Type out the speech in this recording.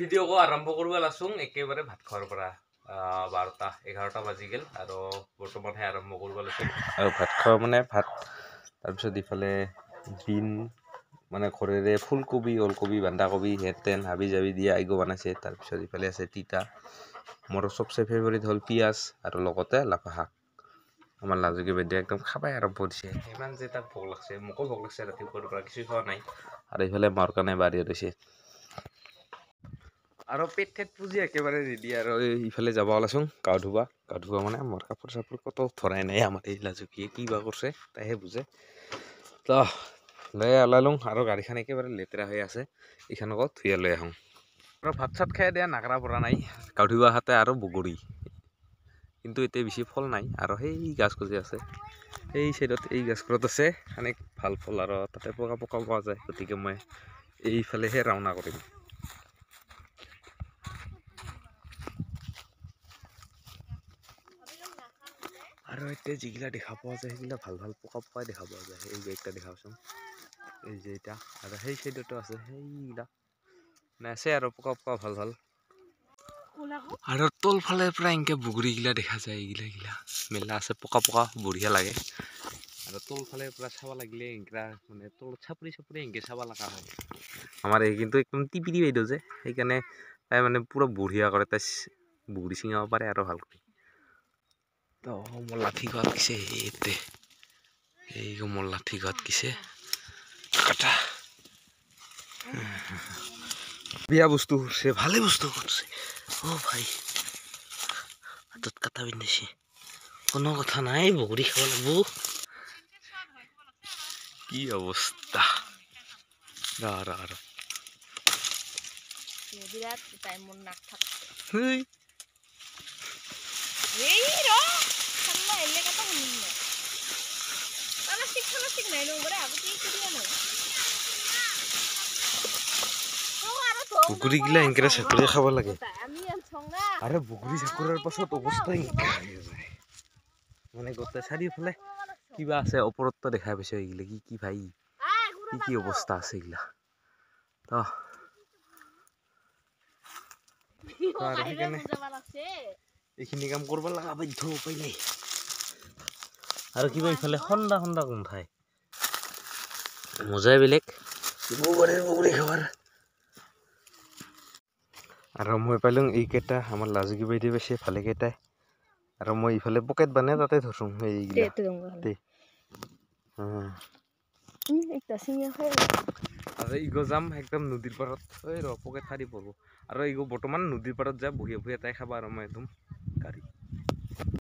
video' আৰম্ভ কৰিব লাচোং একেবাৰে ভাত খোৱাৰ পৰা 12-11টা বাজি গেল আৰু বৰ্তমানহে আৰম্ভ কৰিব লাচোং আৰু ভাত খোৱা মানে ভাত তাৰপিছত ইফালে বিন মানে ঘৰেৰে ফুলকবি ওলকবি বন্ধাকবি হেতেন হাবি জাবি দিয়া আইগো বনাইছে তাৰপিছত ইফালে আছে তিতা মোৰ সবচে ফেভাৰিট হ'ল পিঁয়াজ আৰু লগতে লাফা শাক আমাৰ লাজুকি বাইদেউ একদম খাবাই আৰম্ভ দিছে ইমান যে তাক ভোক লাগছে মোকো ভোক লাগছে ৰাতিপুৱাৰ পৰা কিছু খোৱা নাই আৰু ইফালে মাৰ কাৰণে বাঢ়ি দিছে আৰু পেট ঠেট পুজি একেবাৰে ৰেডি আৰু ইফালে যাব ওলাচোং গা ধুবা মানে মোৰ কাপোৰ চাপোৰ কত ধৰাই নাই আমাৰ এই লাজুকিয়ে কি বা কৰিছে তাইহে বুজে তো লৈ ওলালোঁ আৰু গাড়ীখন একেবাৰে লেতেৰা হৈ আছে এইখনকো ধুই লৈ আহোঁ আৰু ভাত চাত খাই দিয়া নাকৰা পৰা নাই গা ধুব আহাতে আৰু বগৰী কিন্তু এতিয়া বেছি ফল নাই আৰু সেই গাছ গজি আছে এই চাইডত এই গাছবোৰত আছে অনেক ভাল ফল আৰু তাতে পকা পোৱা যায় গতিকে মই এইফালেহে ৰাওনা কৰিম আৰু এতিয়া যিগিলা দেখা পোৱা যায় সেইগিলা ভাল পকা পকাই দেখা পোৱা যায় এই যে একটা দেখাচোন এই যে এটা আৰু সেই চাইডতো আছে সেইগিলা মানে আছে আৰু পকা ভাল আৰু তল ফালে পৰা এনেকে বগৰীগিলা দেখা যায় এইগিলা মেলা আছে পকা বঢ়িয়া লাগে আৰু তল ফালে পৰা চাব লাগিলে এনেকা মানে তলত চাপৰি এনেকে চাব লগা হয় আমাৰ এই কিন্তু একদম টিপিৰি বাইদেউ যে সেইকাৰণে তাই মানে পুৰা বঢ়িয়া কৰে তাই বগৰী ছিঙাব পাৰে আৰু ভালকৈ তো মোৰ লাঠি ঘাট কিছে এইতে এই মোৰ লাঠি ঘাট কিছে কাটা বিয়া বস্তু কৰছে ভালো বস্তু কৰছে ও ভাই হাতত কাটা বিন্ধিছে কোনো কথা নাই বগৰী খাব লাগবো কি অৱস্থা ৰ বিৰাট টাইম মন নাক থাক হেই এই ৰ খাল্লা এলে কাটা শুনিম না খালা ঠিক নাই নগৰে আগতে কি দিয়া না বগৰী গিলা এনকে চাকুৰে খাব লাগে আৰে বগৰী চাকুৰাৰ পাছত অৱস্থা এনেকা হৈ যায় মানে গোটেই চাৰিওফালে কিবা আছে ওপৰত দেখা পাইছে এইগিলা কি ভাই কি অৱস্থা আছে এইগিলা তো আৰু সেইকাৰণে এইখিনি কাম কৰিব লগা বাধ্য উপায় নাই আৰু কিবা ইফালে সন্দা গোন্ধাই মজাই বেলেগ বগৰী খাবাৰ আৰু মই পাইলোঁ এইকেইটা আমাৰ লাজুকি বাইদেউ পাইছে ভালে কেইটাই আৰু মই ইফালে পকেট বানে তাতে ধৰছোঁ আৰু ইগো যাম একদম নদীৰ পাৰত পকেট ফাৰি পৰব আৰু ইগো বৰ্তমান নদীৰ পাৰত যা বহিয়া তাই খাবা আৰু মই একদম গাড়ী